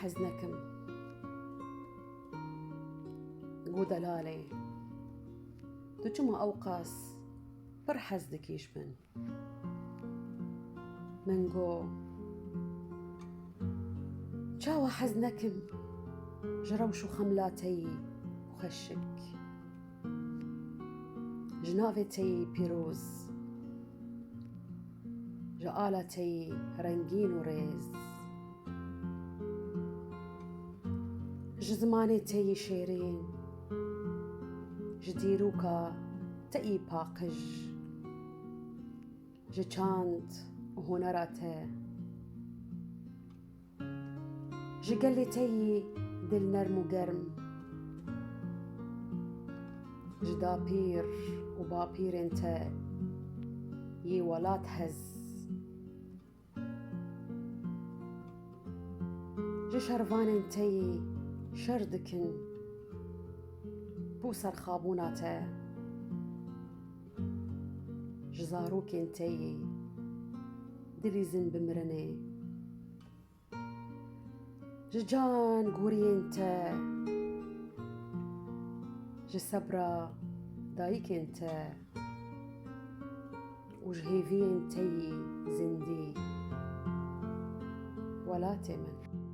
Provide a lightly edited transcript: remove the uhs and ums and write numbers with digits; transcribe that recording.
حزنكم قو دلالي دوچما أوقاس پر حزدك يشبن منقو چاوا حزنكم جروشو خملاتي وخشك جنافتي بيروز جآلتي رنگين وريز جزمانتي شيرين جديروكا تأي باقج جچاند وهنراته جقلتي دل نرم وقرم جدابير وبابير انت يي ولا تهز جشرفان انتي شردكن بوسر خابوناته جزاروك انتي دليزن بمرني ججان قوري انت جسبرا دايك انت وجهيفي انتي زندي ولا تمن